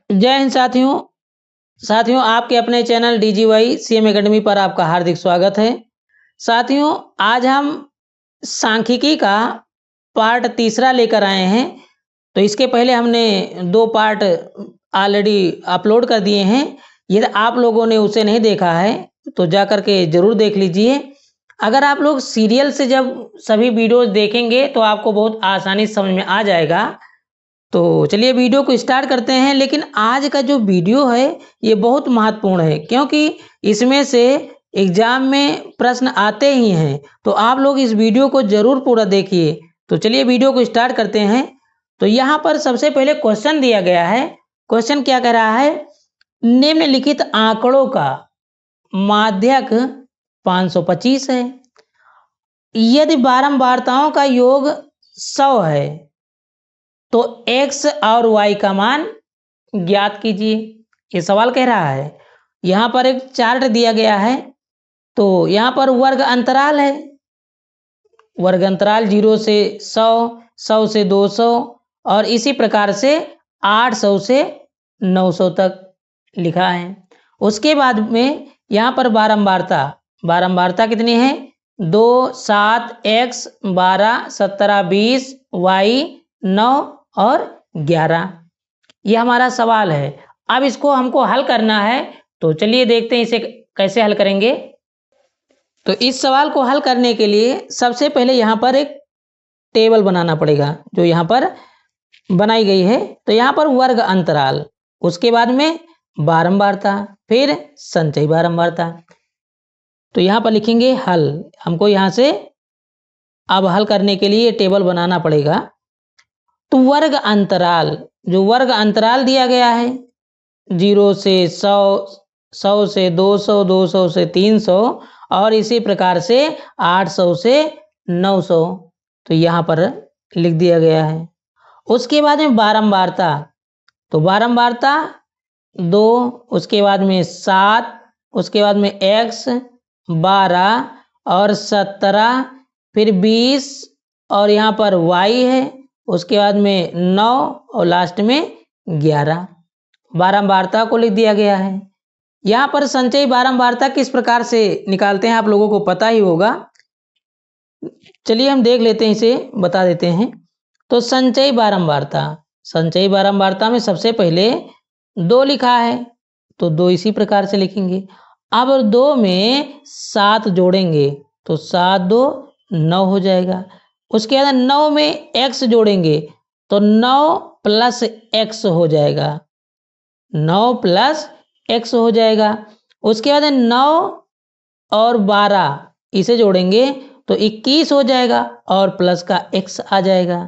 जय हिंद साथियों। साथियों, आपके अपने चैनल DGY CM एकेडमी पर आपका हार्दिक स्वागत है। साथियों, आज हम सांख्यिकी का पार्ट तीसरा लेकर आए हैं। तो इसके पहले हमने 2 पार्ट ऑलरेडी अपलोड कर दिए हैं। यदि आप लोगों ने उसे नहीं देखा है तो जा कर के जरूर देख लीजिए। अगर आप लोग सीरियल से जब सभी वीडियोस देखेंगे तो आपको बहुत आसानी से समझ में आ जाएगा। तो चलिए वीडियो को स्टार्ट करते हैं। लेकिन आज का जो वीडियो है ये बहुत महत्वपूर्ण है, क्योंकि इसमें से एग्जाम में प्रश्न आते ही हैं। तो आप लोग इस वीडियो को जरूर पूरा देखिए। तो चलिए वीडियो को स्टार्ट करते हैं। तो यहाँ पर सबसे पहले क्वेश्चन दिया गया है। क्वेश्चन क्या कह रहा है? निम्नलिखित आंकड़ों का माध्यक 525 है। यदि बारंबारताओं का योग 100 है तो x और y का मान ज्ञात कीजिए। ये सवाल कह रहा है। यहाँ पर एक चार्ट दिया गया है। तो यहाँ पर वर्ग अंतराल है। वर्ग अंतराल 0 से 100, 100 से 200 और इसी प्रकार से 800 से 900 तक लिखा है। उसके बाद में यहाँ पर बारंबारता कितनी है? 2, 7, x, 12, 17, 20, y 9 और 11। ये हमारा सवाल है। अब इसको हमको हल करना है। तो चलिए देखते हैं इसे कैसे हल करेंगे। तो इस सवाल को हल करने के लिए सबसे पहले यहाँ पर एक टेबल बनाना पड़ेगा, जो यहाँ पर बनाई गई है। तो यहाँ पर वर्ग अंतराल, उसके बाद में बारंबारता, फिर संचयी बारंबारता। तो यहाँ पर लिखेंगे हल। हमको यहाँ से अब हल करने के लिए टेबल बनाना पड़ेगा। तो वर्ग अंतराल, जो वर्ग अंतराल दिया गया है 0 से 100, 100 से 200, 200 से 300 और इसी प्रकार से 800 से 900, तो यहाँ पर लिख दिया गया है। उसके बाद में बारंबारता, तो बारंबारता 2, उसके बाद में 7, उसके बाद में x, 12 और 17, फिर 20 और यहाँ पर y है, उसके बाद में 9 और लास्ट में 11। बारंबारता को लिख दिया गया है। यहाँ पर संचयी बारंबारता किस प्रकार से निकालते हैं आप लोगों को पता ही होगा। चलिए हम देख लेते हैं, इसे बता देते हैं। तो संचयी बारंबारता में सबसे पहले 2 लिखा है, तो 2 इसी प्रकार से लिखेंगे। अब 2 में 7 जोड़ेंगे तो 7 2 9 हो जाएगा। उसके बाद 9 में x जोड़ेंगे तो 9 प्लस x हो जाएगा। 9 प्लस x हो जाएगा। उसके बाद 9 और 12 इसे जोड़ेंगे तो 21 हो जाएगा और प्लस का x आ जाएगा।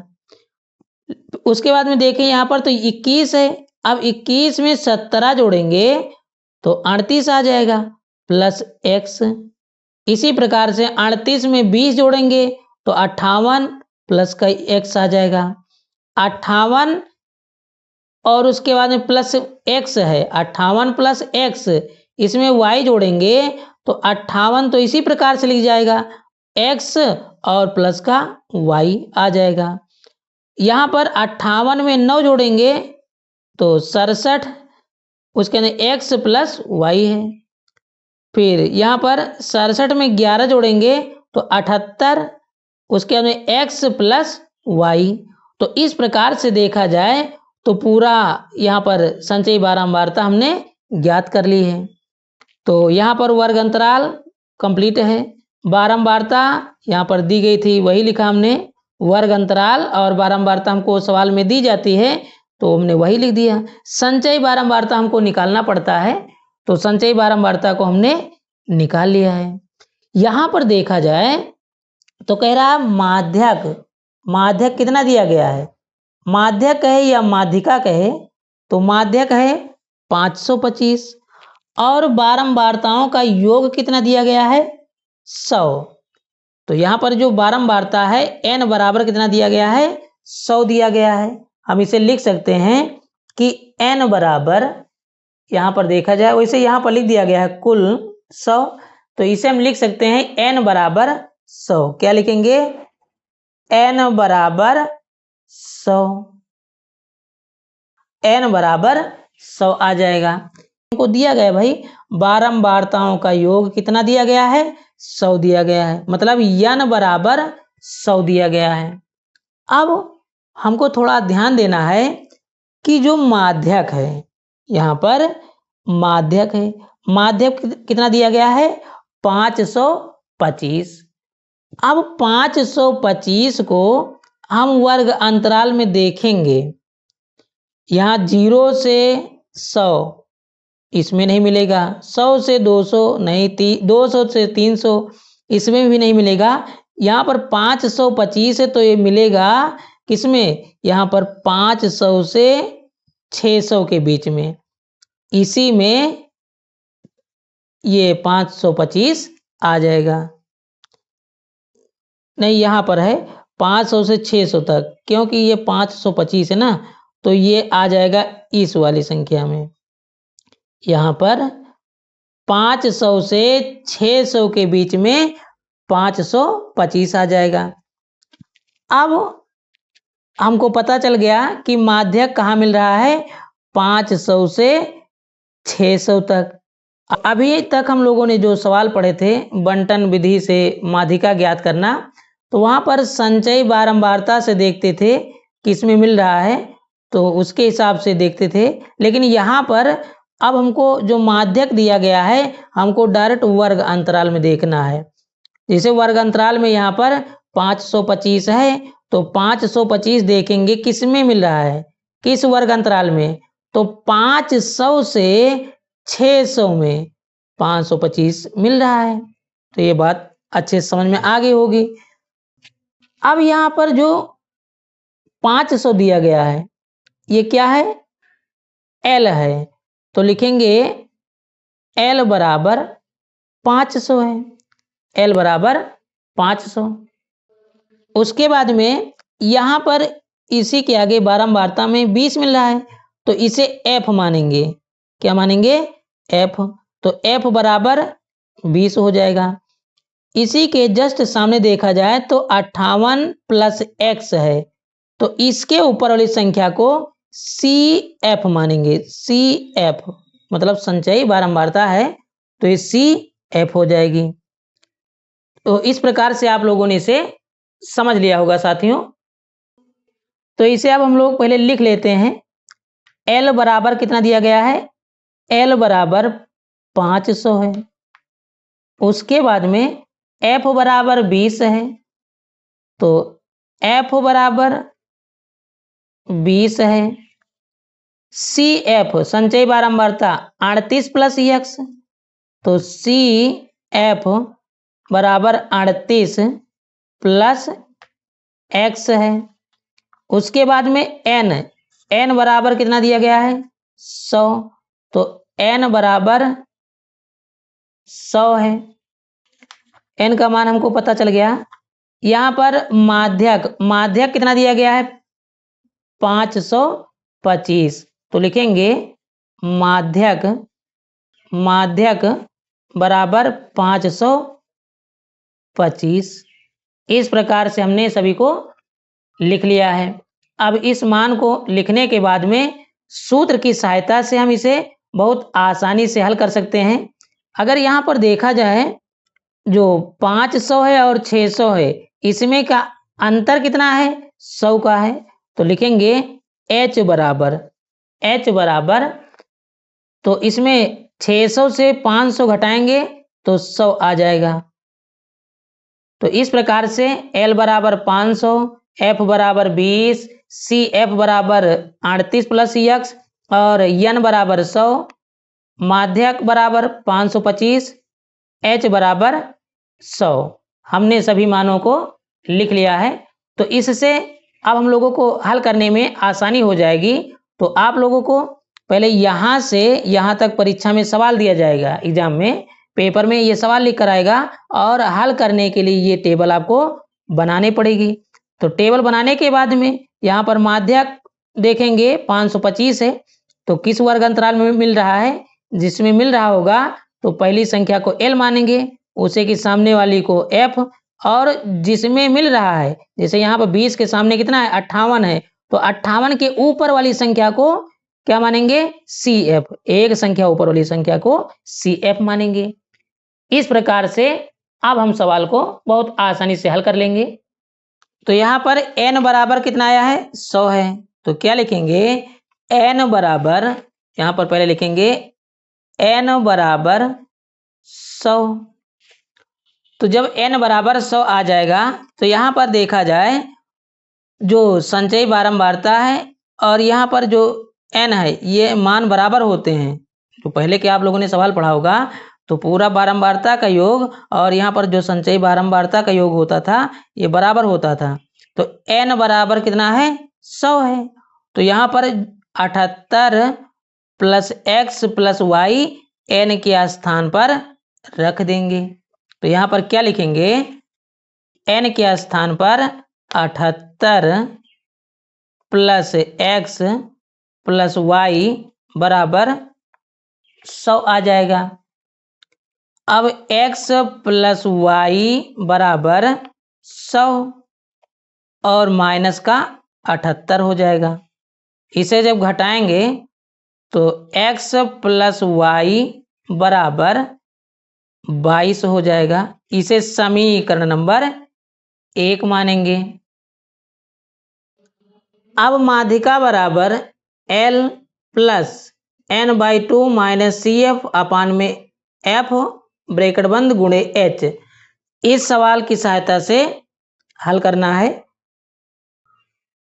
उसके बाद में देखें यहाँ पर तो 21 है। अब 21 में 17 जोड़ेंगे तो 38 आ जाएगा प्लस x। इसी प्रकार से 38 में 20 जोड़ेंगे तो 58 प्लस का x आ जाएगा। 58 और उसके बाद में प्लस x है, 58 प्लस x, इसमें y जोड़ेंगे तो 58 तो इसी प्रकार से लिख जाएगा, x और प्लस का y आ जाएगा। यहाँ पर 58 में 9 जोड़ेंगे तो 67, उसके अंदर x प्लस y है। फिर यहाँ पर 67 में 11 जोड़ेंगे तो 78, उसके अंदर x प्लस y। तो इस प्रकार से देखा जाए तो पूरा यहाँ पर संचयी बारंबारता हमने ज्ञात कर ली है। तो यहाँ पर वर्ग अंतराल कंप्लीट है। बारंबारता यहाँ पर दी गई थी, वही लिखा हमने। वर्ग अंतराल और बारंबारता हमको सवाल में दी जाती है तो हमने वही लिख दिया। संचयी बारंबारता हमको निकालना पड़ता है, तो संचयी बारंबारता को हमने निकाल लिया है। यहाँ पर देखा जाए तो कह रहा है माध्यक कितना दिया गया है? माध्यक कहे या माध्यिका कहे तो माध्यक है 525 और बारंबारताओं का योग कितना दिया गया है? 100। तो यहाँ पर जो बारंबारता है n बराबर कितना दिया गया है? 100 दिया गया है। हम इसे लिख सकते हैं कि n बराबर, यहाँ पर देखा जाए वैसे यहाँ पर लिख दिया गया है कुल 100, तो इसे हम लिख सकते हैं n बराबर 100। क्या लिखेंगे? n बराबर 100। n बराबर 100 आ जाएगा। हमको दिया गया भाई बारंबारताओं का योग कितना दिया गया है, 100 दिया गया है, मतलब n बराबर 100 दिया गया है। अब हमको थोड़ा ध्यान देना है कि जो माध्यक है, यहाँ पर माध्यक है, माध्यक कितना दिया गया है, 525। अब 525 को हम वर्ग अंतराल में देखेंगे, यहाँ 0 से 100 इसमें नहीं मिलेगा, 100 से 200 नहीं, 200 से 300 इसमें भी नहीं मिलेगा। यहाँ पर 525 है तो ये मिलेगा किसमें, यहाँ पर 500 से 600 के बीच में, इसी में ये 525 आ जाएगा। नहीं, यहाँ पर है 500 से 600 तक, क्योंकि ये 525 है ना, तो ये आ जाएगा इस वाली संख्या में। यहाँ पर 500 से 600 के बीच में 525 आ जाएगा। अब हमको पता चल गया कि माध्यक कहाँ मिल रहा है, 500 से 600 तक। अभी तक हम लोगों ने जो सवाल पढ़े थे बंटन विधि से माध्यिका ज्ञात करना, तो वहाँ पर संचयी बारंबारता से देखते थे किसमें मिल रहा है, तो उसके हिसाब से देखते थे। लेकिन यहाँ पर अब हमको जो माध्यक दिया गया है, हमको डायरेक्ट वर्ग अंतराल में देखना है। जैसे वर्ग अंतराल में यहाँ पर 525 है, तो 525 देखेंगे किस में मिल रहा है, किस वर्ग अंतराल में, तो 500 से 600 में 525 मिल रहा है। तो ये बात अच्छे समझ में आ गई होगी। अब यहाँ पर जो 500 दिया गया है, ये क्या है, L है, तो लिखेंगे L बराबर 500 है, L बराबर 500। उसके बाद में यहाँ पर इसी के आगे बारंबारता में 20 मिल रहा है, तो इसे F मानेंगे। क्या मानेंगे, F। तो F बराबर 20 हो जाएगा। इसी के जस्ट सामने देखा जाए तो 58 प्लस x है, तो इसके ऊपर वाली संख्या को CF मानेंगे। CF मतलब संचयी बारंबारता है, तो ये CF हो जाएगी। तो इस प्रकार से आप लोगों ने इसे समझ लिया होगा साथियों। तो इसे अब हम लोग पहले लिख लेते हैं। L बराबर कितना दिया गया है, L बराबर 500 है। उसके बाद में F बराबर 20 है, तो F बराबर 20 है। CF संचयी बारंबारता 38 प्लस x, तो CF बराबर 38 प्लस x है। उसके बाद में n बराबर कितना दिया गया है, 100, तो n बराबर 100 है। n का मान हमको पता चल गया। यहाँ पर माध्यक कितना दिया गया है, 525, तो लिखेंगे माध्यक बराबर 525। इस प्रकार से हमने सभी को लिख लिया है। अब इस मान को लिखने के बाद में सूत्र की सहायता से हम इसे बहुत आसानी से हल कर सकते हैं। अगर यहाँ पर देखा जाए जो 500 है और 600 है, इसमें का अंतर कितना है, 100 का है, तो लिखेंगे H बराबर, तो इसमें 600 से 500 घटाएंगे तो 100 आ जाएगा। तो इस प्रकार से L बराबर 500, F बराबर 20, CF बराबर 38 प्लस x और n बराबर 100, माध्यक बराबर 525, H बराबर 100। हमने सभी मानों को लिख लिया है। तो इससे अब हम लोगों को हल करने में आसानी हो जाएगी। तो आप लोगों को पहले यहाँ से यहाँ तक परीक्षा में सवाल दिया जाएगा, एग्जाम में पेपर में ये सवाल लिख कर आएगा और हल करने के लिए ये टेबल आपको बनाने पड़ेगी। तो टेबल बनाने के बाद में यहाँ पर माध्यक देखेंगे 525 है, तो किस वर्ग अंतराल में मिल रहा है, जिसमें मिल रहा होगा तो पहली संख्या को L मानेंगे, उसे की सामने वाली को F, और जिसमें मिल रहा है जैसे यहाँ पर 20 के सामने कितना है, 58 है, तो 58 के ऊपर वाली संख्या को क्या मानेंगे, CF। एक संख्या ऊपर वाली संख्या को CF मानेंगे। इस प्रकार से अब हम सवाल को बहुत आसानी से हल कर लेंगे। तो यहाँ पर n बराबर कितना आया है, 100 है। तो क्या लिखेंगे, n बराबर, यहाँ पर पहले लिखेंगे n बराबर 100। तो जब n बराबर 100 आ जाएगा तो यहाँ पर देखा जाए जो संचयी बारंबारता है और यहाँ पर जो n है ये मान बराबर होते हैं। तो पहले के आप लोगों ने सवाल पढ़ा होगा तो पूरा बारंबारता का योग और यहाँ पर जो संचयी बारंबारता का योग होता था ये बराबर होता था। तो n बराबर कितना है, 100 है। तो यहाँ पर 78 plus x plus y n के स्थान पर रख देंगे। तो यहाँ पर क्या लिखेंगे, n के स्थान पर 78 प्लस x प्लस y बराबर 100 आ जाएगा। अब x प्लस y बराबर 100 और माइनस का 78 हो जाएगा। इसे जब घटाएंगे तो x प्लस y बराबर 22 हो जाएगा। इसे समीकरण नंबर 1 मानेंगे। अब माध्यिका बराबर L plus n/2 minus CF अपान में F ब्रैकेट बंद गुणे H, इस सवाल की सहायता से हल करना है।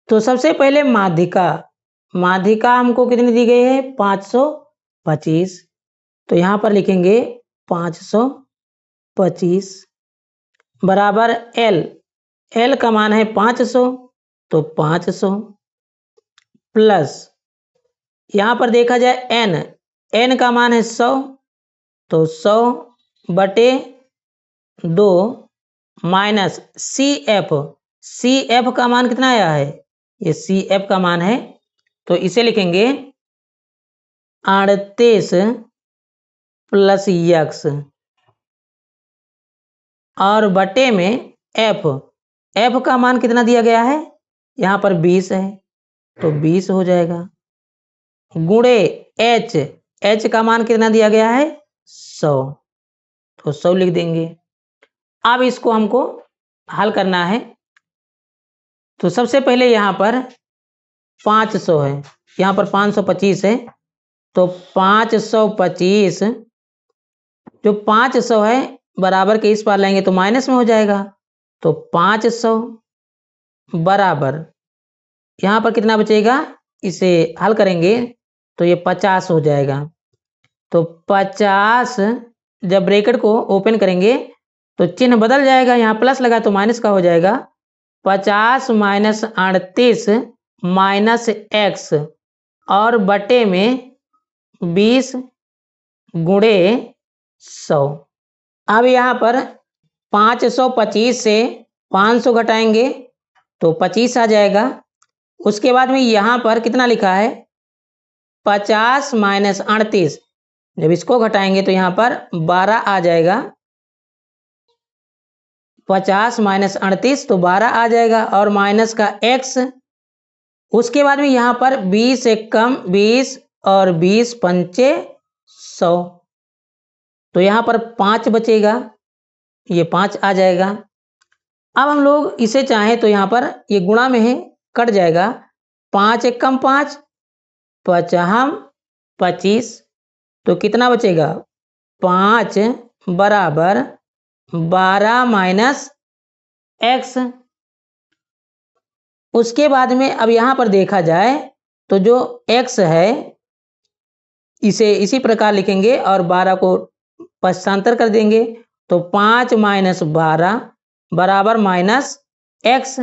तो सबसे पहले माध्यिका हमको कितनी दी गई है, 525। तो यहाँ पर लिखेंगे 525 बराबर L का मान है 500 तो 500 प्लस यहाँ पर देखा जाए n का मान है 100 तो 100 बटे 2 माइनस CF का मान कितना आया है, ये CF का मान है। तो इसे लिखेंगे 38 प्लस x और बटे में F का मान कितना दिया गया है, यहाँ पर 20 है तो 20 हो जाएगा गुणे H का मान कितना दिया गया है, 100 तो 100 लिख देंगे। अब इसको हमको हल करना है। तो सबसे पहले यहाँ पर 500 है, यहाँ पर 525 है तो 525 जो 500 है बराबर के इस पार लाएंगे तो माइनस में हो जाएगा। तो 500 बराबर यहाँ पर कितना बचेगा, इसे हल करेंगे तो ये 50 हो जाएगा। तो 50 जब ब्रैकेट को ओपन करेंगे तो चिन्ह बदल जाएगा, यहाँ प्लस लगा तो माइनस का हो जाएगा। 50 माइनस 38 माइनस x और बटे में 20 गुणे 100। अब यहाँ पर 525 से 500 घटाएंगे तो 25 आ जाएगा। उसके बाद में यहाँ पर कितना लिखा है, 50 माइनस 38, जब इसको घटाएंगे तो यहाँ पर 12 आ जाएगा। 50 माइनस 38 तो 12 आ जाएगा और माइनस का x। उसके बाद में यहाँ पर 20 से कम 20 और 20 पंचे 100 तो यहाँ पर 5 बचेगा, ये 5 आ जाएगा। अब हम लोग इसे चाहें तो यहाँ पर ये गुणा में है, कट जाएगा। 5 एक कम 5 पचहम 25 तो कितना बचेगा, 5 बराबर 12 माइनस x। उसके बाद में अब यहाँ पर देखा जाए तो जो x है इसे इसी प्रकार लिखेंगे और 12 को पश्चांतर कर देंगे तो 5 माइनस 12 बराबर माइनस x।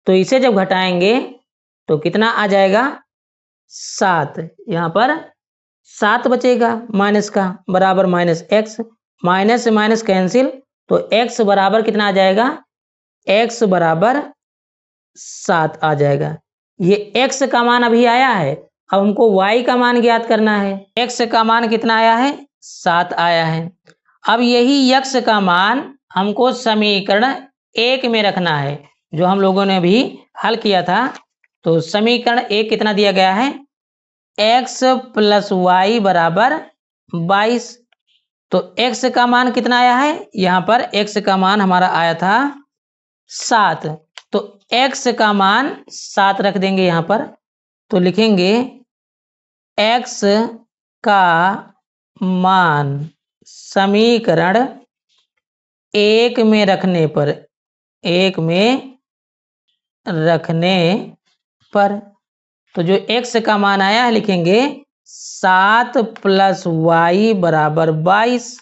तो इसे जब घटाएंगे तो कितना आ जाएगा, 7। यहाँ पर 7 बचेगा माइनस का बराबर माइनस x। माइनस से माइनस कैंसिल तो x बराबर कितना आ जाएगा, x बराबर 7 आ जाएगा। ये x का मान अभी आया है, अब हमको y का मान ज्ञात करना है। x का मान कितना आया है, 7 आया है। अब यही x का मान हमको समीकरण 1 में रखना है जो हम लोगों ने अभी हल किया था। तो समीकरण 1 कितना दिया गया है, x प्लस वाई बराबर 22। तो x का मान कितना आया है, यहाँ पर x का मान हमारा आया था 7। तो x का मान 7 रख देंगे यहाँ पर। तो लिखेंगे x का मान समीकरण 1 में रखने पर तो जो x का मान आया है लिखेंगे 7 प्लस वाई बराबर 22।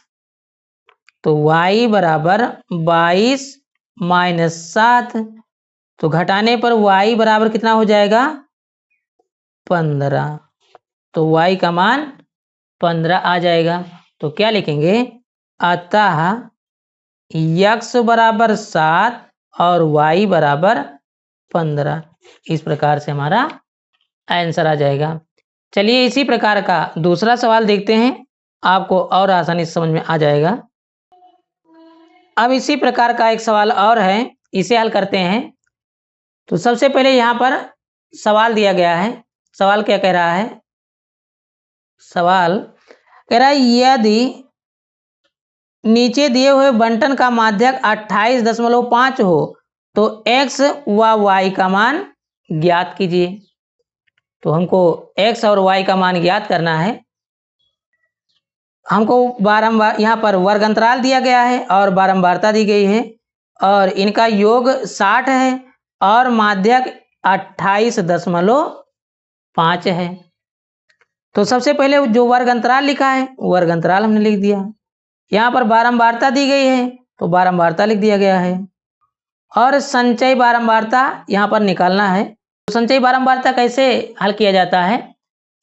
तो y बराबर 22 माइनस 7। तो घटाने पर y बराबर कितना हो जाएगा, 15। तो y का मान 15 आ जाएगा। तो क्या लिखेंगे, अतः x बराबर 7 और y बराबर 15। इस प्रकार से हमारा आंसर आ जाएगा। चलिए इसी प्रकार का दूसरा सवाल देखते हैं, आपको और आसानी से समझ में आ जाएगा। अब इसी प्रकार का एक सवाल और है, इसे हल करते हैं। तो सबसे पहले यहाँ पर सवाल दिया गया है। सवाल क्या कह रहा है, सवाल कह रहा है यदि नीचे दिए हुए बंटन का माध्यक 28.5 हो तो x व y का मान ज्ञात कीजिए। तो हमको x और y का मान ज्ञात करना है। हमको बारंबार यहाँ पर वर्ग अंतराल दिया गया है और बारंबारता दी गई है और इनका योग 60 है और माध्यक 28.5 है। तो सबसे पहले जो वर्ग अंतराल लिखा है वर्ग अंतराल हमने लिख दिया। यहाँ पर बारंबारता दी गई है तो बारंबारता लिख दिया गया है और संचयी बारंबारता यहाँ पर निकालना है। तो संचयी बारंबारता कैसे हल किया जाता है,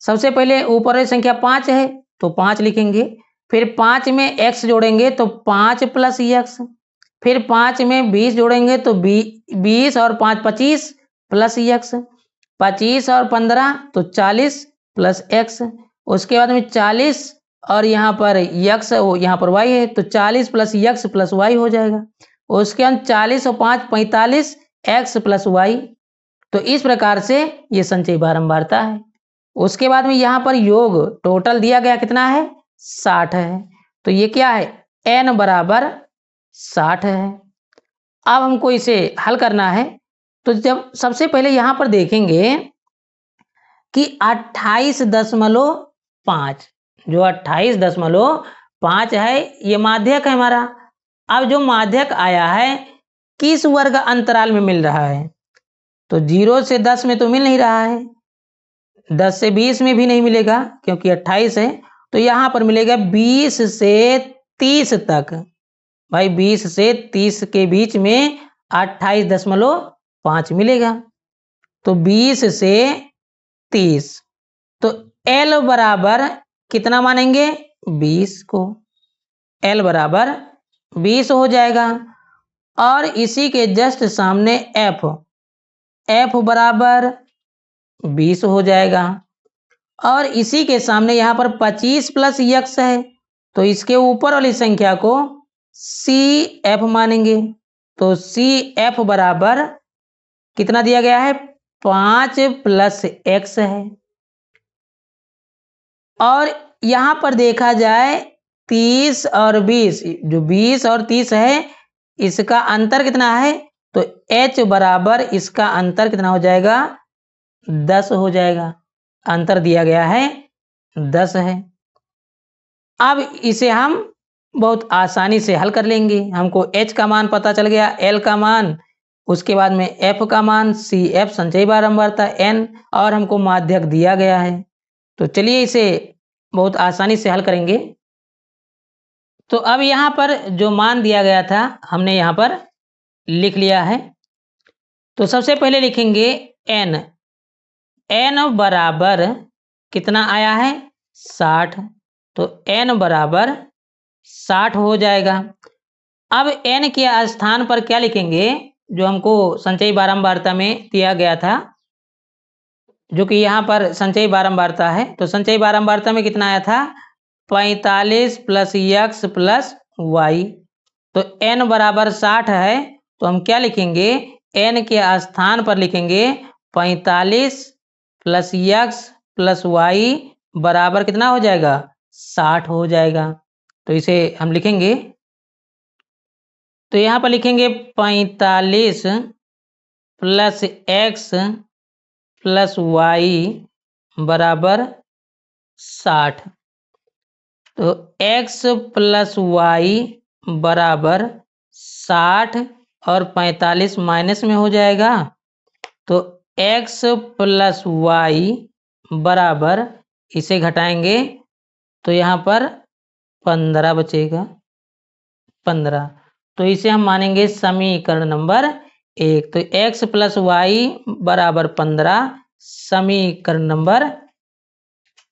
सबसे पहले ऊपर वाली संख्या 5 है तो 5 लिखेंगे, फिर 5 में x जोड़ेंगे तो 5 प्लस x, फिर 5 में 20 जोड़ेंगे तो 20 और 5 25 प्लस x, 25 और 15 तो 40 प्लस x। उसके बाद में 40 और यहाँ पर x यहाँ पर y है तो 40 प्लस x प्लस y हो जाएगा। उसके बाद 40 और 5 45 x प्लस y। तो इस प्रकार से ये संचयी बारंबारता है। उसके बाद में यहाँ पर योग टोटल दिया गया कितना है, 60 है। तो ये क्या है, n बराबर 60 है। अब हमको इसे हल करना है। तो जब सबसे पहले यहाँ पर देखेंगे कि 28.5 जो 28.5 है ये माध्यक है हमारा। अब जो माध्यक आया है किस वर्ग अंतराल में मिल रहा है, तो 0 से 10 में तो मिल नहीं रहा है, 10 से 20 में भी नहीं मिलेगा क्योंकि 28 है। तो यहाँ पर मिलेगा 20 से 30 तक। भाई 20 से 30 के बीच में 28.5 मिलेगा। तो 20 से 30 तो L बराबर कितना मानेंगे, 20 को। L बराबर 20 हो जाएगा। और इसी के जस्ट सामने F बराबर 20 हो जाएगा। और इसी के सामने यहाँ पर 25 प्लस x है तो इसके ऊपर वाली संख्या को CF मानेंगे। तो CF बराबर कितना दिया गया है, 5 प्लस x है। और यहाँ पर देखा जाए 30 और 20, जो 20 और 30 है इसका अंतर कितना है, तो h बराबर इसका अंतर कितना हो जाएगा, 10 हो जाएगा। अंतर दिया गया है 10 है। अब इसे हम बहुत आसानी से हल कर लेंगे। हमको h का मान पता चल गया, l का मान, उसके बाद में f का मान, CF संचयी बारंबारता, n और हमको माध्यक दिया गया है। तो चलिए इसे बहुत आसानी से हल करेंगे। तो अब यहाँ पर जो मान दिया गया था हमने यहाँ पर लिख लिया है। तो सबसे पहले लिखेंगे n बराबर कितना आया है, 60। तो n बराबर 60 हो जाएगा। अब n के स्थान पर क्या लिखेंगे, जो हमको संचयी बारंबारता में दिया गया था, जो कि यहाँ पर संचयी बारंबारता है। तो संचयी बारंबारता में कितना आया था, 45 प्लस x प्लस y। तो n बराबर 60 है तो हम क्या लिखेंगे, n के स्थान पर लिखेंगे 45 प्लस x प्लस वाई बराबर कितना हो जाएगा 60 हो जाएगा। तो इसे हम लिखेंगे, तो यहाँ पर लिखेंगे 45 प्लस एक्स प्लस वाई बराबर 60। तो x प्लस वाई बराबर 60 और 45 माइनस में हो जाएगा। तो x प्लस वाई बराबर, इसे घटाएंगे तो यहाँ पर 15 बचेगा, 15। तो इसे हम मानेंगे समीकरण नंबर 1। तो x प्लस वाई बराबर 15 समीकरण नंबर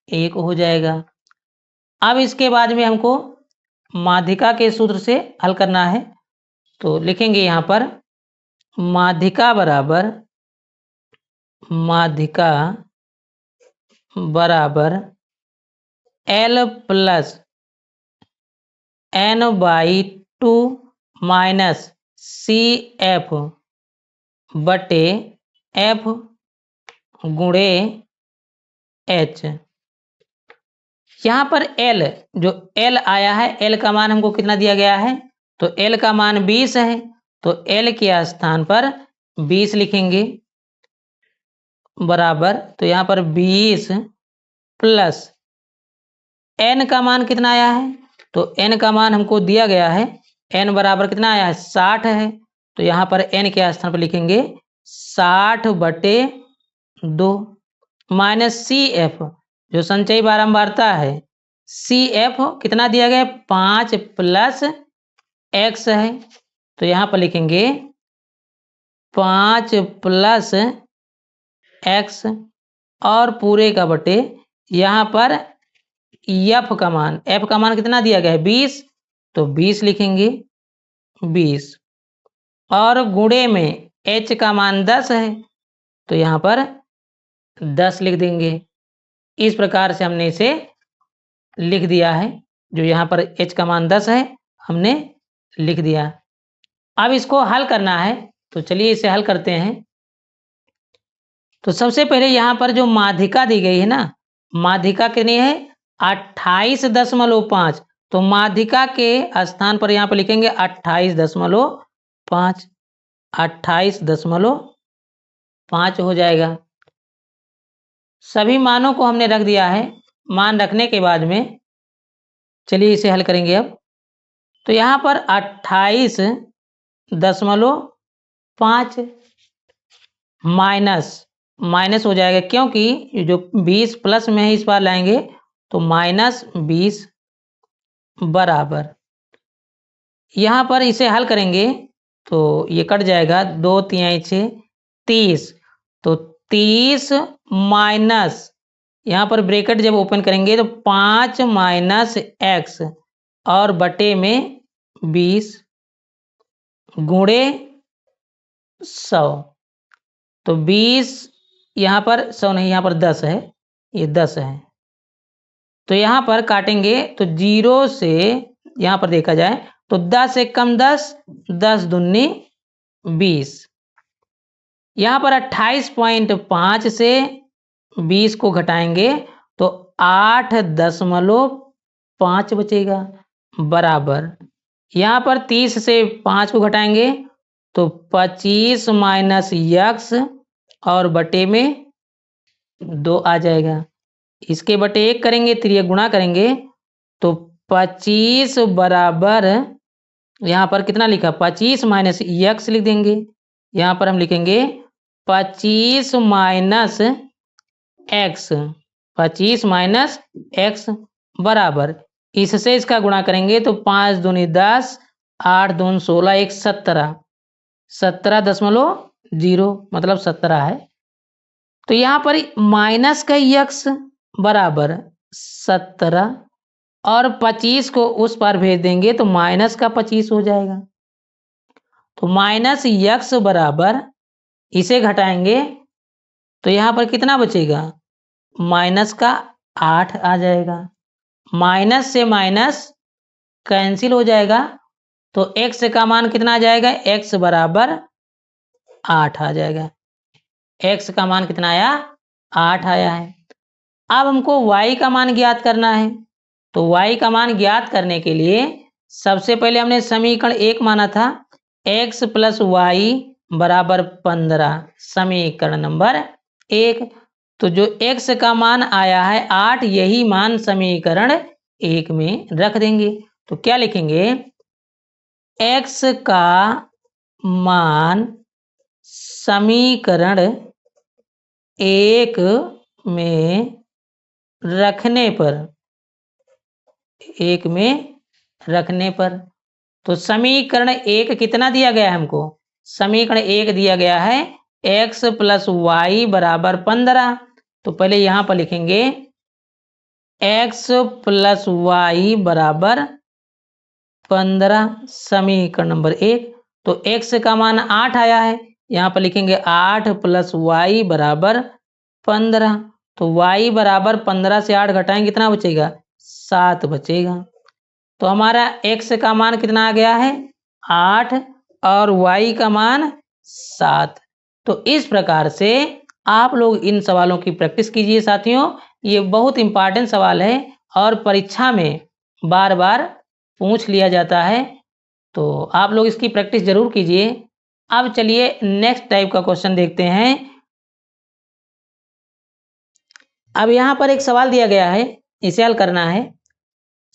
1 हो जाएगा। अब इसके बाद में हमको माध्यिका के सूत्र से हल करना है। तो लिखेंगे यहाँ पर माध्यिका बराबर L plus n/2 minus CF बटे F गुणे H। यहाँ पर L, जो L आया है, L का मान हमको कितना दिया गया है, तो L का मान 20 है। तो L के स्थान पर 20 लिखेंगे बराबर, तो यहाँ पर 20 प्लस n का मान कितना आया है, तो n का मान हमको दिया गया है, n बराबर कितना आया है 60 है। तो यहाँ पर n के स्थान पर लिखेंगे 60 बटे 2 माइनस CF जो संचयी बारंबारता है, CF कितना दिया गया है 5 प्लस x है। तो यहाँ पर लिखेंगे 5 प्लस x और पूरे का बटे, यहाँ पर F का मान कितना दिया गया है 20, तो 20 लिखेंगे 20 और गुणे में h का मान 10 है, तो यहाँ पर 10 लिख देंगे। इस प्रकार से हमने इसे लिख दिया है। जो यहाँ पर h का मान 10 है हमने लिख दिया। अब इसको हल करना है, तो चलिए इसे हल करते हैं। तो सबसे पहले यहाँ पर जो माध्यिका दी गई है ना, माध्यिका कितनी है 28.5। तो माध्यिका के स्थान पर यहाँ पर लिखेंगे 28.5, 28.5 हो जाएगा। सभी मानों को हमने रख दिया है। मान रखने के बाद में चलिए इसे हल करेंगे अब। तो यहाँ पर 28.5 माइनस हो जाएगा, क्योंकि जो 20 प्लस में है इस बार लाएंगे, तो -20 बराबर, यहाँ पर इसे हल करेंगे तो ये कट जाएगा, 2 3 6 30। तो 30 माइनस, यहाँ पर ब्रैकेट जब ओपन करेंगे तो 5 माइनस x और बटे में 20 गुणे 100। तो 20 यहाँ पर 100 नहीं, यहाँ पर 10 है, ये 10 है। तो यहाँ पर काटेंगे तो 0 से यहाँ पर देखा जाए तो 10 एक कम 10, 10 दूनी 20। यहाँ पर 28.5 से 20 को घटाएंगे तो 8.5 बचेगा बराबर, यहाँ पर 30 से 5 को घटाएंगे तो 25 माइनस x और बटे में 2 आ जाएगा। इसके बटे 1 करेंगे, त्रिय गुणा करेंगे तो 25 बराबर, यहाँ पर कितना लिखा 25 माइनस x लिख देंगे। यहाँ पर हम लिखेंगे 25 माइनस x, 25 माइनस x बराबर, इससे इसका गुणा करेंगे तो 5 दूनी 10, 8 दूनी 16, 1 17, 17.0 मतलब 17 है। तो यहाँ पर माइनस का x बराबर 17 और 25 को उस पार भेज देंगे तो माइनस का 25 हो जाएगा। तो माइनस x बराबर, इसे घटाएंगे तो यहाँ पर कितना बचेगा, माइनस का 8 आ जाएगा। माइनस से माइनस कैंसिल हो जाएगा, तो x का मान कितना आ जाएगा, x बराबर 8 आ जाएगा। x का मान कितना आया, 8 आया है। अब हमको y का मान ज्ञात करना है। तो y का मान ज्ञात करने के लिए सबसे पहले हमने समीकरण 1 माना था, x प्लस वाई बराबर 15, समीकरण नंबर 1। तो जो x का मान आया है 8, यही मान समीकरण 1 में रख देंगे। तो क्या लिखेंगे, x का मान समीकरण 1 में रखने पर, तो समीकरण 1 कितना दिया गया है हमको, समीकरण 1 दिया गया है x प्लस वाई बराबर 15। तो पहले यहां पर लिखेंगे x प्लस वाई बराबर 15, समीकरण नंबर 1। तो x का मान 8 आया है, यहां पर लिखेंगे 8 प्लस वाई बराबर 15। तो y बराबर 15 से 8 घटाएंगे, कितना बचेगा, 7 बचेगा। तो हमारा x का मान कितना आ गया है, 8, और y का मान 7। तो इस प्रकार से आप लोग इन सवालों की प्रैक्टिस कीजिए साथियों, ये बहुत इंपॉर्टेंट सवाल है और परीक्षा में बार बार पूछ लिया जाता है। तो आप लोग इसकी प्रैक्टिस जरूर कीजिए। अब चलिए नेक्स्ट टाइप का क्वेश्चन देखते हैं। अब यहाँ पर एक सवाल दिया गया है, इसे हल करना है।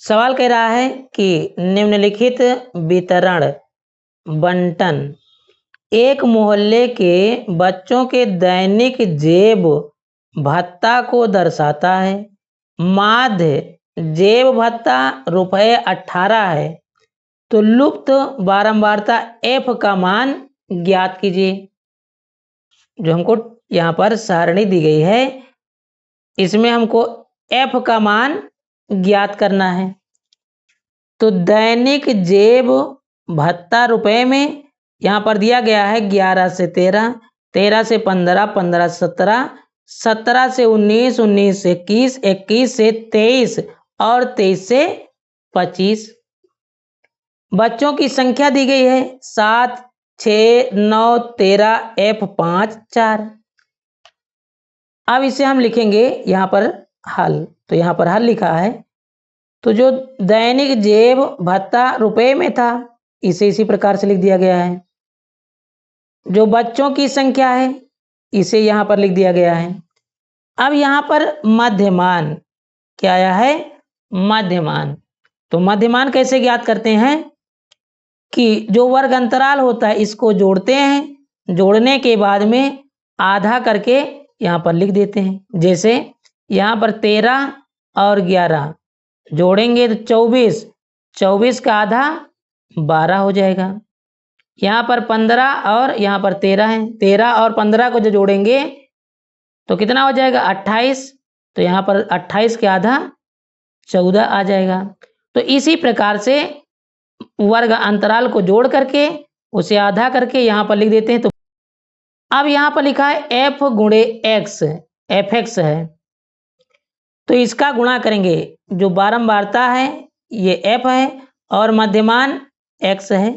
सवाल कह रहा है कि निम्नलिखित वितरण बंटन एक मोहल्ले के बच्चों के दैनिक जेब भत्ता को दर्शाता है। माध्य जेब भत्ता ₹18 है। तो लुप्त बारंबारता f का मान ज्ञात कीजिए। जो हमको यहाँ पर सारणी दी गई है, इसमें हमको f का मान ज्ञात करना है। तो दैनिक जेब भत्ता रुपए में यहाँ पर दिया गया है 11 से 13, 13 से 15, 15 से 17, 17 से 19, 19 से 21, 21 से 23 और 23 से 25। बच्चों की संख्या दी गई है 7, 6, 9, 13, F5, 4। अब इसे हम लिखेंगे यहाँ पर हल। तो यहाँ पर हल लिखा है। तो जो दैनिक जेब भत्ता रुपए में था, इसे इसी प्रकार से लिख दिया गया है। जो बच्चों की संख्या है, इसे यहाँ पर लिख दिया गया है। अब यहाँ पर मध्यमान क्या आया है, मध्यमान। तो मध्यमान कैसे ज्ञात करते हैं कि जो वर्ग अंतराल होता है इसको जोड़ते हैं, जोड़ने के बाद में आधा करके यहाँ पर लिख देते हैं। जैसे यहाँ पर 13 और 11 जोड़ेंगे तो 24, 24 का आधा 12 हो जाएगा। यहाँ पर 15 और यहाँ पर 13 है, 13 और 15 को जो जोड़ेंगे तो कितना हो जाएगा, 28। तो यहाँ पर 28 के आधा 14 आ जाएगा। तो इसी प्रकार से वर्ग अंतराल को जोड़ करके उसे आधा करके यहाँ पर लिख देते हैं। तो अब यहाँ पर लिखा है f गुणे x, fx है। तो इसका गुणा करेंगे, जो बारंबारता है ये f है और मध्यमान x है।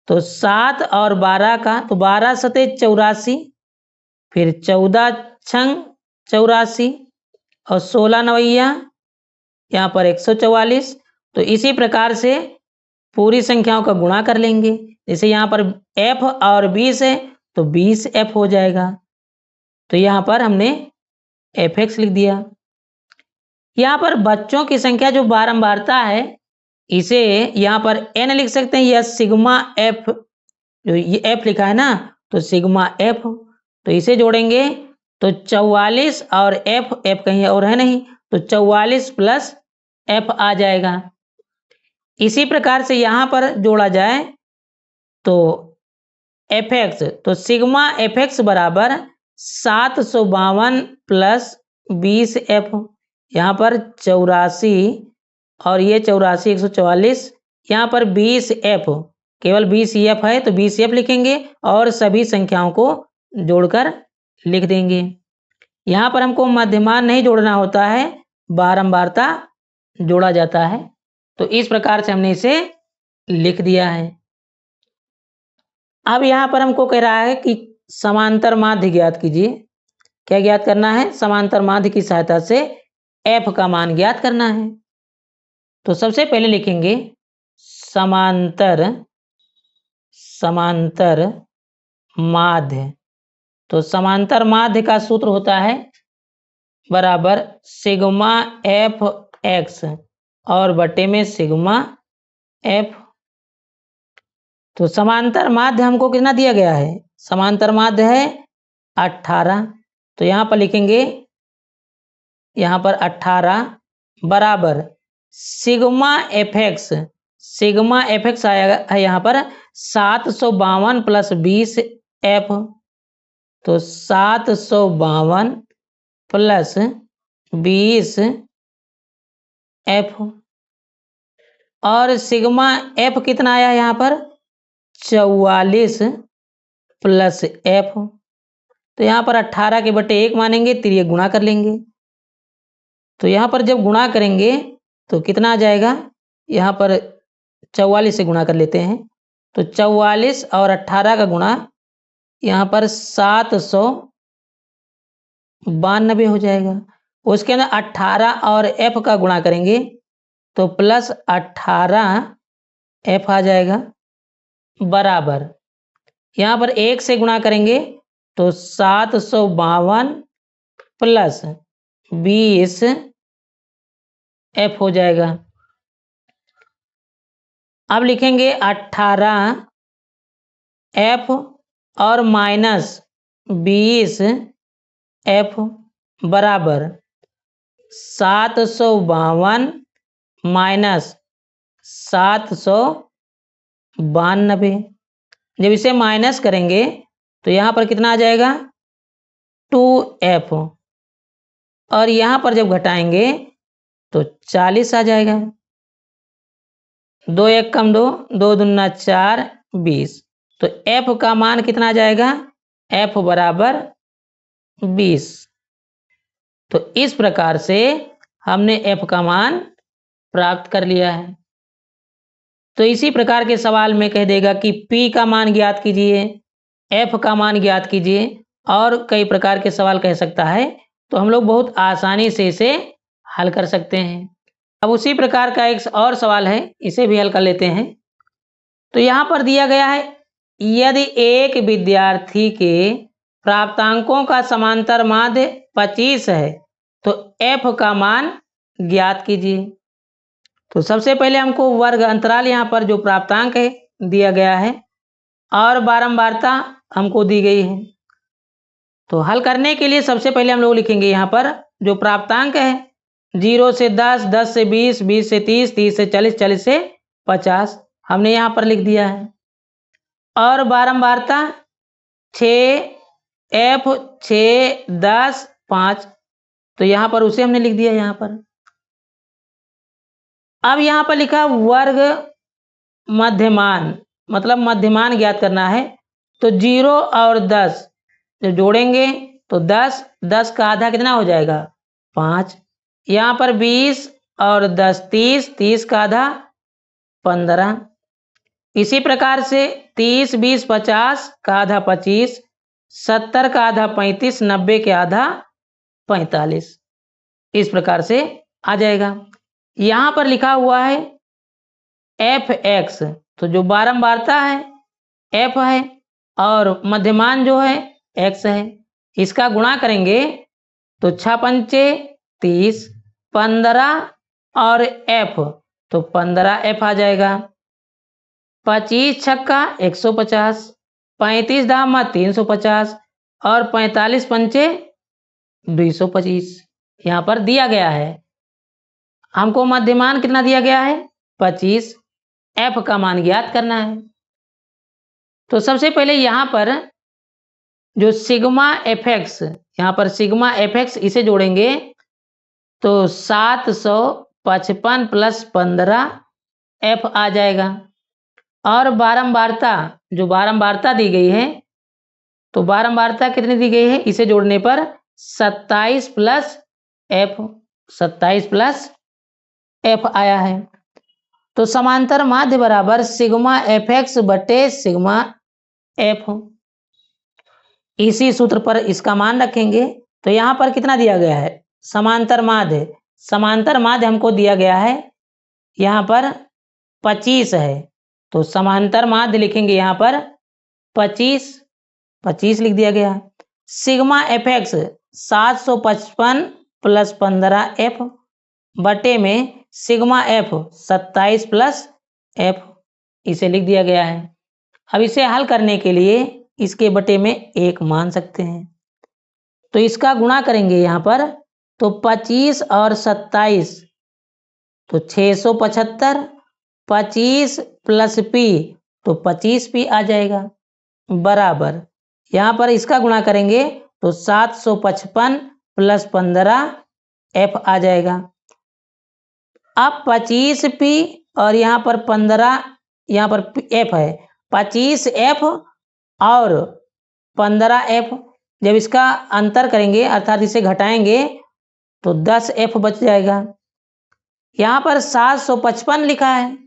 तो 7 और 12 का, तो 12 सते 84, फिर 14 छंग 84 और 16 नवैया यहाँ पर 144। तो इसी प्रकार से पूरी संख्याओं का गुणा कर लेंगे। जैसे यहाँ पर f और 20 है तो 20f हो जाएगा। तो यहाँ पर हमने fx लिख दिया। यहाँ पर बच्चों की संख्या जो बारंबारता है, इसे यहाँ पर n लिख सकते हैं या सिग्मा f, जो ये f लिखा है ना, तो सिग्मा f। तो इसे जोड़ेंगे तो 44 और f कहीं और है नहीं, तो 44 प्लस f आ जाएगा। इसी प्रकार से यहाँ पर जोड़ा जाए तो fx, तो सिग्मा fx बराबर 752 प्लस 20f। यहाँ पर 84 और ये 84 144, यहाँ पर 20f, केवल 20f है तो 20f लिखेंगे और सभी संख्याओं को जोड़कर लिख देंगे। यहाँ पर हमको मध्यमान नहीं जोड़ना होता है, बारंबारता जोड़ा जाता है। तो इस प्रकार से हमने इसे लिख दिया है। अब यहाँ पर हमको कह रहा है कि समांतर माध्य ज्ञात कीजिए। क्या ज्ञात करना है, समांतर माध्य की सहायता से एफ का मान ज्ञात करना है। तो सबसे पहले लिखेंगे समांतर माध्य। तो समांतर माध्य का सूत्र होता है बराबर सिग्मा एफ एक्स और बटे में सिग्मा एफ। तो समांतर माध्य हमको कितना दिया गया है? समांतर माध्य है 18। तो यहाँ पर लिखेंगे, यहाँ पर 18 बराबर सिग्मा एफ एक्स आएगा है यहाँ पर 752 प्लस 20 एफ। तो 752 प्लस 20 एफ और सिग्मा एफ कितना आया यहाँ पर 44 प्लस एफ। तो यहाँ पर 18 के बटे 1 मानेंगे, तिर्यक गुणा कर लेंगे। तो यहाँ पर जब गुणा करेंगे तो कितना आ जाएगा? यहाँ पर 44 से गुणा कर लेते हैं। तो 44 और 18 का गुणा यहाँ पर 792 हो जाएगा। उसके अंदर 18 और एफ का गुणा करेंगे तो प्लस 18 एफ आ जाएगा बराबर, यहाँ पर 1 से गुणा करेंगे तो 752 प्लस 20 एफ हो जाएगा। अब लिखेंगे 18 एफ और माइनस 20 एफ बराबर 752 माइनस 792। जब इसे माइनस करेंगे तो यहाँ पर कितना आ जाएगा 2f और यहाँ पर जब घटाएंगे तो 40 आ जाएगा। 2 1 कम 2, 2 दूना 4, 20। तो f का मान कितना आ जाएगा? f बराबर 20। तो इस प्रकार से हमने f का मान प्राप्त कर लिया है। तो इसी प्रकार के सवाल में कह देगा कि p का मान ज्ञात कीजिए, f का मान ज्ञात कीजिए और कई प्रकार के सवाल कह सकता है। तो हम लोग बहुत आसानी से इसे हल कर सकते हैं। अब उसी प्रकार का एक और सवाल है, इसे भी हल कर लेते हैं। तो यहाँ पर दिया गया है, यदि एक विद्यार्थी के प्राप्तांकों का समांतर माध्य 25 है तो f का मान ज्ञात कीजिए। तो सबसे पहले हमको वर्ग अंतराल यहाँ पर जो प्राप्तांक है दिया गया है और बारंबारता हमको दी गई है। तो हल करने के लिए सबसे पहले हम लोग लिखेंगे यहाँ पर जो प्राप्तांक है 0 से 10, 10 से 20, 20 से 30, 30 से 40, 40 से 50 हमने यहाँ पर लिख दिया है। और बारंबारता 6f 6 10 5, तो यहाँ पर उसे हमने लिख दिया यहाँ पर। अब यहाँ पर लिखा वर्ग मध्यमान, मतलब मध्यमान ज्ञात करना है। तो 0 और 10 जो जोड़ेंगे तो 10, 10 का आधा कितना हो जाएगा 5। यहाँ पर 20 और 10 30, 30 का आधा 15। इसी प्रकार से 30 20 50 का आधा 25, 70 का आधा 35, 90 के आधा 45। इस प्रकार से आ जाएगा। यहाँ पर लिखा हुआ है एफ एक्स, तो जो बारंबारता है एफ है और मध्यमान जो है एक्स है। इसका गुणा करेंगे तो 6 पंचे 30, 15 और एफ, तो 15f आ जाएगा। 25 छक्का 150, 35 दामा 350 और 45 पंचे 225 यहाँ पर दिया गया है। हमको मध्यमान कितना दिया गया है 25, f का मान ज्ञात करना है। तो सबसे पहले यहाँ पर जो सिग्मा एफ एक्स, यहाँ पर सिग्मा एफ एक्स इसे जोड़ेंगे तो 755 प्लस 15 एफ आ जाएगा। और बारंबारता, जो बारंबारता दी गई है, तो बारंबारता कितनी दी गई है, इसे जोड़ने पर 27 प्लस एफ, 27 प्लस एफ आया है। तो समांतर माध्य बराबर सिग्मा एफ एक्स बटे सिग्मा एफ। इसी सूत्र पर इसका मान रखेंगे। तो यहाँ पर कितना दिया गया है समांतर माध्य समांतर माध्य हमको दिया गया है यहाँ पर 25 है, तो समांतर माध्य लिखेंगे यहाँ पर 25 लिख दिया गया। Sigma F x 755 plus 15 F बटे में सिग्मा एफ 27 प्लस एफ, इसे लिख दिया गया है। अब इसे हल करने के लिए इसके बटे में 1 मान सकते हैं, तो इसका गुणा करेंगे यहाँ पर, तो 25 और 27 तो 675, 25 प्लस पी तो 25 पी आ जाएगा, बराबर यहाँ पर इसका गुणा करेंगे तो 755 प्लस 15 एफ आ जाएगा। अब 25 पी और यहाँ पर 15, यहाँ पर एफ है, 25 एफ और 15 एफ, जब इसका अंतर करेंगे अर्थात इसे घटाएंगे तो 10 एफ बच जाएगा। यहाँ पर 755 लिखा है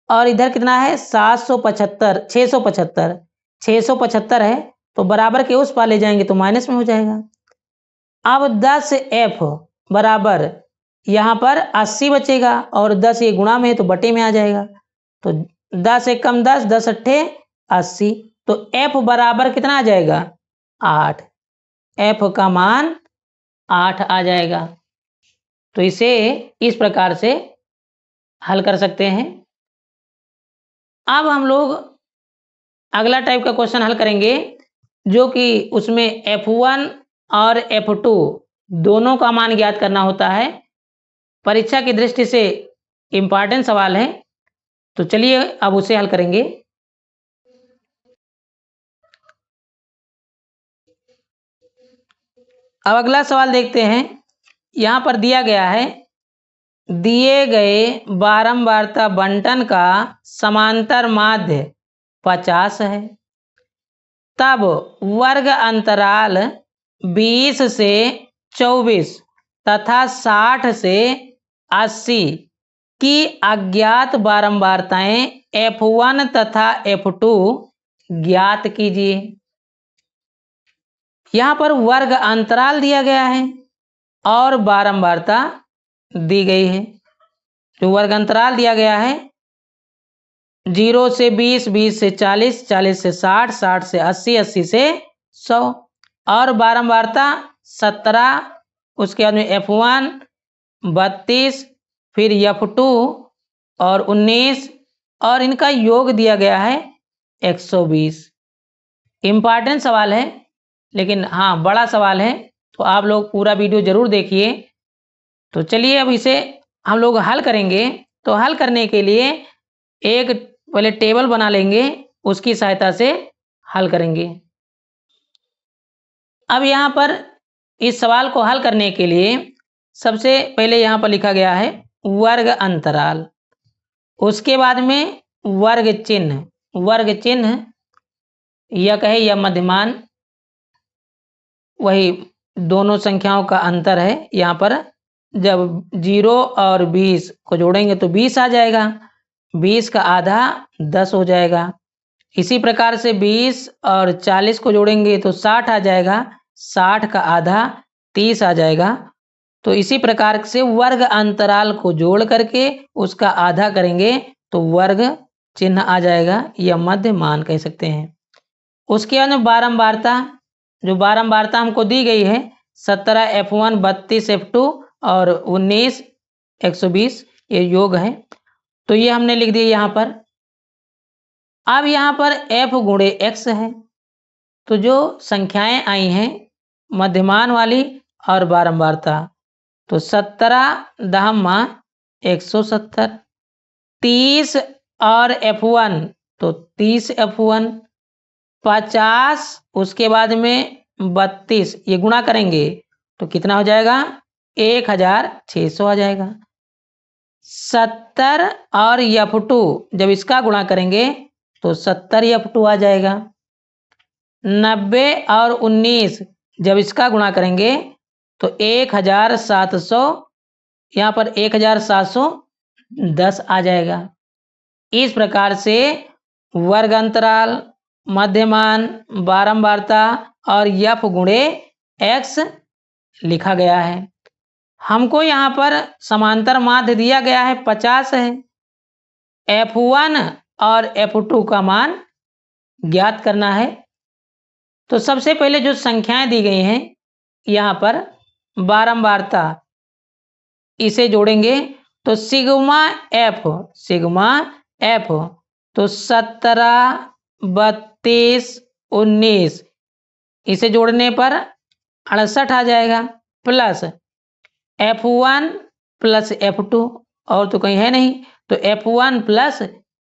और इधर कितना है 675 है, तो बराबर के उस पार ले जाएंगे तो माइनस में हो जाएगा। अब 10 एफ बराबर यहाँ पर 80 बचेगा और 10 ये गुणा में है तो बटे में आ जाएगा, तो 10 एक कम 10, 10 अट्ठे 80, तो एफ बराबर कितना आ जाएगा 8, एफ का मान 8 आ जाएगा। तो इसे इस प्रकार से हल कर सकते हैं। अब हम लोग अगला टाइप का क्वेश्चन हल करेंगे, जो कि उसमें F1 और F2 दोनों का मान ज्ञात करना होता है। परीक्षा की दृष्टि से इम्पॉर्टेंट सवाल है, तो चलिए अब उसे हल करेंगे। अब अगला सवाल देखते हैं। यहाँ पर दिया गया है, दिए गए बारंबारता बंटन का समांतर माध्य 50 है, तब वर्ग अंतराल 20 से 24 तथा 60 से 80 की अज्ञात बारंबारताएं F1 तथा F2 ज्ञात कीजिए। यहाँ पर वर्ग अंतराल दिया गया है और बारंबारता दी गई है। जो वर्ग अंतराल दिया गया है 0 से 20, 20 से 40, 40 से 60, 60 से 80, 80 से 100, और बारंबारता 17, उसके बाद में F1 32, फिर F2 और 19, और इनका योग दिया गया है 120। इम्पॉर्टेंट सवाल है, लेकिन हाँ बड़ा सवाल है, तो आप लोग पूरा वीडियो जरूर देखिए। तो चलिए अब इसे हम लोग हल करेंगे। तो हल करने के लिए एक पहले टेबल बना लेंगे, उसकी सहायता से हल करेंगे। अब यहाँ पर इस सवाल को हल करने के लिए सबसे पहले यहाँ पर लिखा गया है वर्ग अंतराल, उसके बाद में वर्ग चिन्ह या कहे या मध्यमान, वही दोनों संख्याओं का अंतर है। यहाँ पर जब 0 और 20 को जोड़ेंगे तो 20 आ जाएगा, 20 का आधा 10 हो जाएगा। इसी प्रकार से 20 और 40 को जोड़ेंगे तो 60 आ जाएगा, 60 का आधा 30 आ जाएगा। तो इसी प्रकार से वर्ग अंतराल को जोड़ करके उसका आधा करेंगे तो वर्ग चिन्ह आ जाएगा, या मध्य मान कह सकते हैं। उसके बाद में बारंबारता, जो बारंबारता हमको दी गई है 17 F1, 32 F2 और 19 120, ये योग है, तो ये हमने लिख दिया यहाँ पर। अब यहाँ पर F गुणे X है, तो जो संख्याएं आई हैं मध्यमान वाली और बारंबारता, तो 17 दहम्मा 170, 30 और F1 तो 30 F1, 50 उसके बाद में 32, ये गुणा करेंगे तो कितना हो जाएगा 1600 आ जाएगा। 70 और F2 जब इसका गुणा करेंगे तो 70 F2 आ जाएगा। 90 और 19 जब इसका गुणा करेंगे तो 1700, यहाँ पर 1710 आ जाएगा। इस प्रकार से वर्ग अंतराल, मध्यमान, बारंबारता और F गुणे X लिखा गया है। हमको यहाँ पर समांतर माध्य दिया गया है 50 है। F1 और F2 का मान ज्ञात करना है। तो सबसे पहले जो संख्याएं दी गई हैं यहाँ पर बारंबारता, इसे जोड़ेंगे तो सिग्मा एफ तो 17, 32, 19, इसे जोड़ने पर 68 आ जाएगा, प्लस F1 प्लस F2, और तो कहीं है नहीं, तो F1 प्लस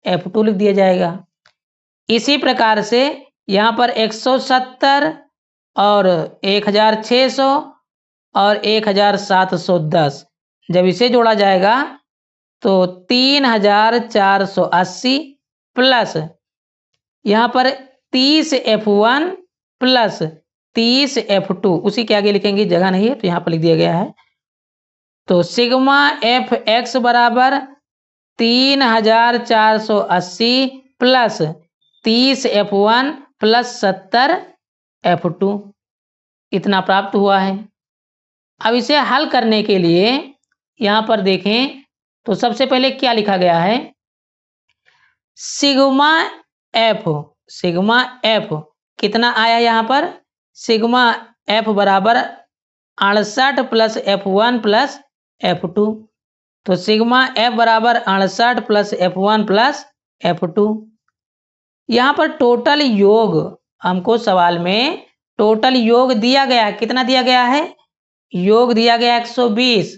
F2 लिख दिया जाएगा। इसी प्रकार से यहाँ पर 170 और 1600 और 1710, जब इसे जोड़ा जाएगा तो 3480 प्लस यहाँ पर 30 F1 प्लस 30 F2, उसी के आगे लिखेंगे, जगह नहीं है तो यहाँ पर लिख दिया गया है। तो सिग्मा एफ एक्स बराबर 3480 प्लस 30 F1 प्लस 70 F2, इतना प्राप्त हुआ है। अब इसे हल करने के लिए यहाँ पर देखें तो सबसे पहले क्या लिखा गया है, सिग्मा एफ कितना आया यहाँ पर, सिग्मा एफ बराबर 68 प्लस F1 प्लस F2, तो सिग्मा एफ बराबर 68 प्लस F1 प्लस F2। यहाँ पर टोटल योग, हमको सवाल में टोटल योग दिया गया है, कितना दिया गया है, योग दिया गया 120,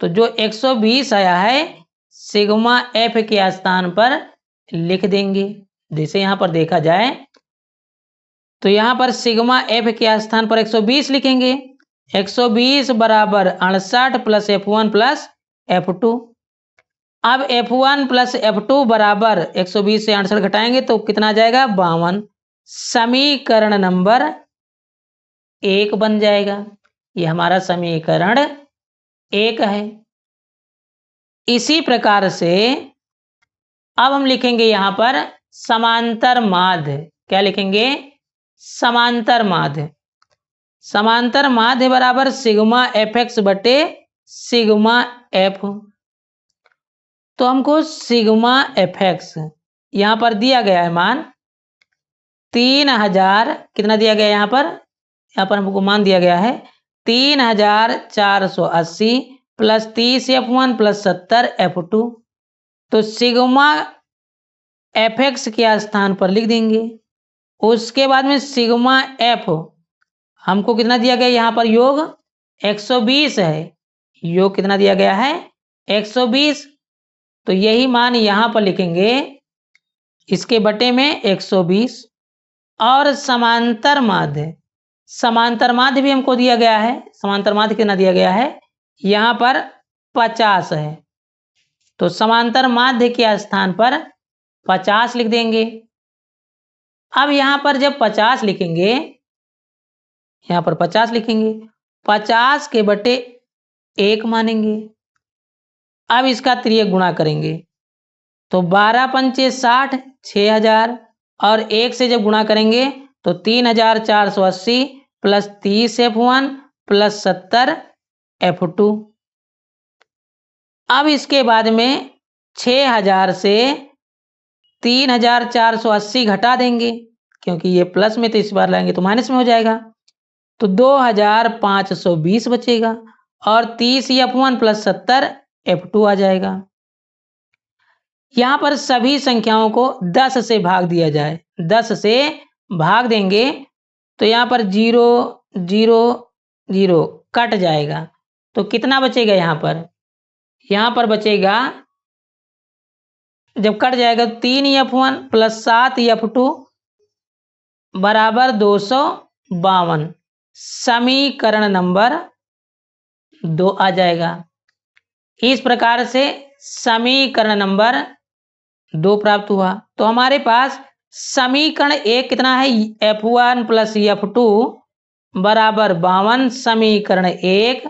तो जो 120 आया है सिग्मा एफ के स्थान पर लिख देंगे। जैसे यहाँ पर देखा जाए तो यहाँ पर सिग्मा एफ के स्थान पर 120 लिखेंगे, 120 बराबर 68 प्लस F1 प्लस F2। अब F1 प्लस F2 बराबर 120 से 68 घटाएंगे तो कितना आ जाएगा, 52। समीकरण नंबर 1 बन जाएगा। ये हमारा समीकरण 1 है। इसी प्रकार से अब हम लिखेंगे यहाँ पर समांतर माध्य, क्या लिखेंगे, समांतर माध्य। समांतर माध्य बराबर सिग्मा एफ एक्स बटे सिग्मा एफ। तो हमको सिग्मा एफ एक्स यहाँ पर दिया गया है मान 3000, कितना दिया गया है यहाँ पर हमको मान दिया गया है 3480 प्लस 30 F1 प्लस 70 F2। तो सिग्मा एफ एक्स के स्थान पर लिख देंगे। उसके बाद में सिग्मा एफ हमको कितना दिया गया, यहाँ पर योग 120 है, योग कितना दिया गया है 120, तो यही मान यहाँ पर लिखेंगे, इसके बटे में 120। और समांतर माध्य भी हमको दिया गया है, समांतर माध्य कितना दिया गया है, यहाँ पर 50 है, तो समांतर माध्य के स्थान पर 50 लिख देंगे। अब यहाँ पर जब 50 लिखेंगे, यहाँ पर 50 लिखेंगे, 50 के बटे 1 मानेंगे। अब इसका त्रियक गुणा करेंगे तो 12 पंचे 60, 6000, और 1 से जब गुणा करेंगे तो 3480 प्लस 30 F1 प्लस 70 F2। अब इसके बाद में 6000 से 3480 घटा देंगे, क्योंकि ये प्लस में तो इस बार लाएंगे तो माइनस में हो जाएगा, तो 2520 बचेगा, और 30 F1 प्लस 70 F2 आ जाएगा। यहाँ पर सभी संख्याओं को 10 से भाग दिया जाए, 10 से भाग देंगे तो यहाँ पर 0 0 0 कट जाएगा, तो कितना बचेगा, यहाँ पर बचेगा, जब कट जाएगा 3 F1 प्लस 7 F2 बराबर 252, समीकरण नंबर 2 आ जाएगा। इस प्रकार से समीकरण नंबर 2 प्राप्त हुआ। तो हमारे पास समीकरण 1 कितना है, F1 प्लस F2 बराबर 52, समीकरण 1।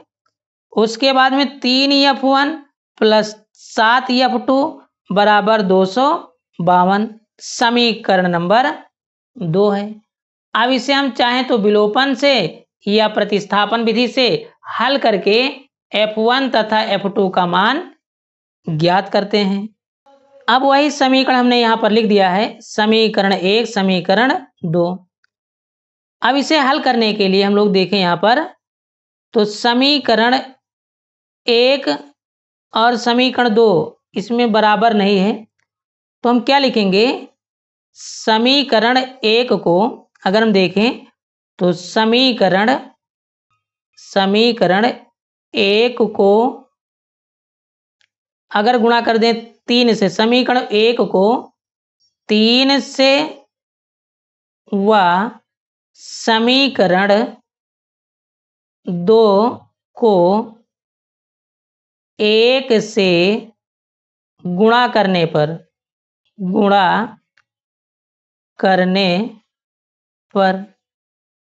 उसके बाद में 3 F1 प्लस 7 F2 बराबर 252, समीकरण नंबर 2 है। अब इसे हम चाहें तो विलोपन से या प्रतिस्थापन विधि से हल करके F1 तथा F2 का मान ज्ञात करते हैं। अब वही समीकरण हमने यहाँ पर लिख दिया है, समीकरण 1, समीकरण 2। अब इसे हल करने के लिए हम लोग देखें यहाँ पर, तो समीकरण 1 और समीकरण 2 इसमें बराबर नहीं है, तो हम क्या लिखेंगे, समीकरण 1 को अगर हम देखें तो समीकरण 1 को अगर गुणा कर दें 3 से, समीकरण 1 को 3 से व समीकरण 2 को 1 से गुणा करने पर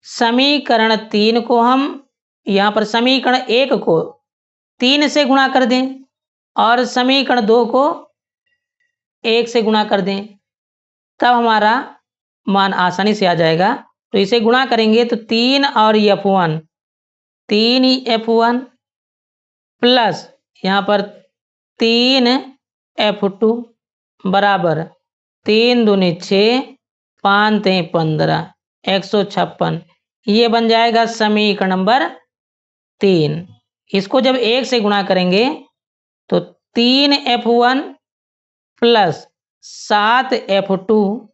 समीकरण 3 को हम यहाँ पर समीकरण 1 को 3 से गुणा कर दें और समीकरण 2 को 1 से गुणा कर दें, तब हमारा मान आसानी से आ जाएगा। तो इसे गुणा करेंगे तो 3 और F1, 3 F1 प्लस यहाँ पर 3 F2 बराबर 3 दूनी 6, 5 3 15, 156। ये बन जाएगा समीकरण नंबर 3। इसको जब 1 से गुणा करेंगे तो 3 F1 प्लस 7 F2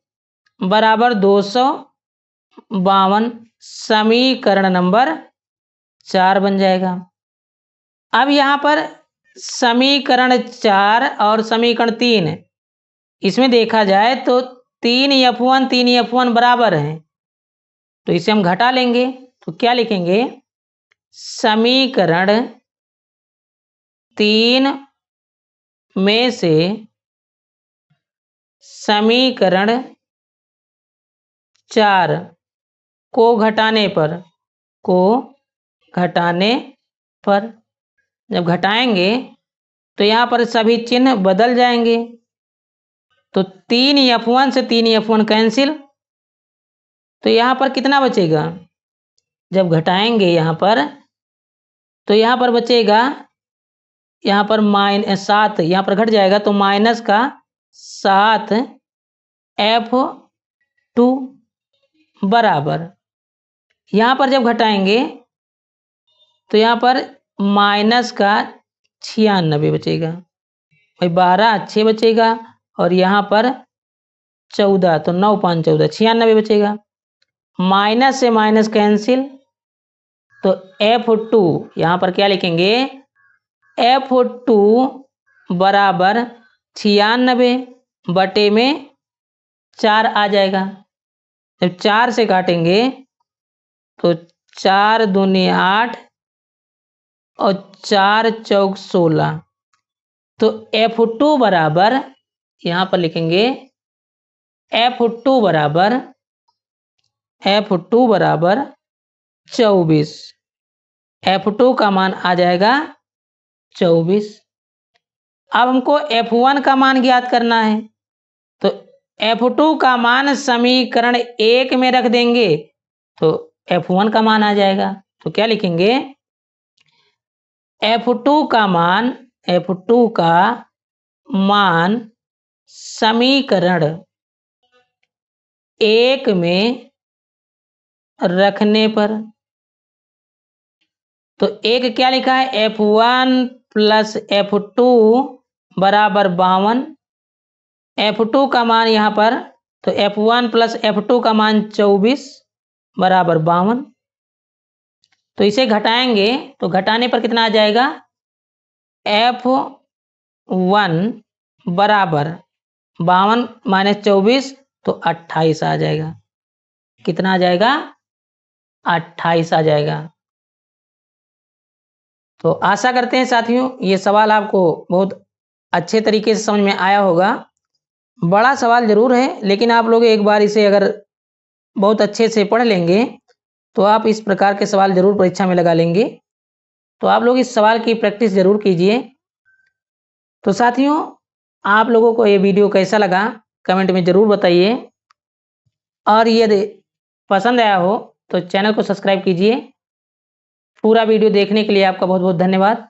बराबर 252, समीकरण नंबर 4 बन जाएगा। अब यहाँ पर समीकरण 4 और समीकरण 3 इसमें देखा जाए तो 3 F1 बराबर हैं, तो इसे हम घटा लेंगे। तो क्या लिखेंगे, समीकरण 3 में से समीकरण 4 को घटाने पर जब घटाएंगे तो यहाँ पर सभी चिन्ह बदल जाएंगे। तो 3 F1 से 3 F1 कैंसिल, तो यहाँ पर कितना बचेगा, जब घटाएंगे यहाँ पर तो यहाँ पर बचेगा, यहाँ पर -7 यहाँ पर घट जाएगा, तो माइनस का 7 F2 बराबर, यहाँ पर जब घटाएंगे तो यहाँ पर माइनस का 96 बचेगा, भाई 12 अच्छे बचेगा, और यहाँ पर 14, तो 9 5 14 96 बचेगा। माइनस से माइनस कैंसिल, तो F2 यहाँ पर क्या लिखेंगे, F2 बराबर 96 बटे में 4 आ जाएगा। जब 4 से काटेंगे तो 4 दूनी 8 और 4 चौक 16, तो F2 बराबर यहाँ पर लिखेंगे F2 बराबर 24। F2 का मान आ जाएगा 24। अब हमको F1 का मान ज्ञात करना है, तो F2 का मान समीकरण 1 में रख देंगे तो F1 का मान आ जाएगा। तो क्या लिखेंगे, F2 का मान समीकरण 1 में रखने पर, तो एक क्या लिखा है, F1 प्लस F2 बराबर 52। F2 का मान यहाँ पर, तो F1 प्लस F2 का मान 24 बराबर 52। तो इसे घटाएंगे तो घटाने पर कितना आ जाएगा, F1 बराबर 52 माइनस 24 तो 28 आ जाएगा। कितना आ जाएगा, 28 आ जाएगा। तो आशा करते हैं साथियों ये सवाल आपको बहुत अच्छे तरीके से समझ में आया होगा। बड़ा सवाल जरूर है, लेकिन आप लोग एक बार इसे अगर बहुत अच्छे से पढ़ लेंगे तो आप इस प्रकार के सवाल जरूर परीक्षा में लगा लेंगे। तो आप लोग इस सवाल की प्रैक्टिस जरूर कीजिए। तो साथियों आप लोगों को ये वीडियो कैसा लगा कमेंट में जरूर बताइए, और यदि पसंद आया हो तो चैनल को सब्सक्राइब कीजिए। पूरा वीडियो देखने के लिए आपका बहुत बहुत धन्यवाद।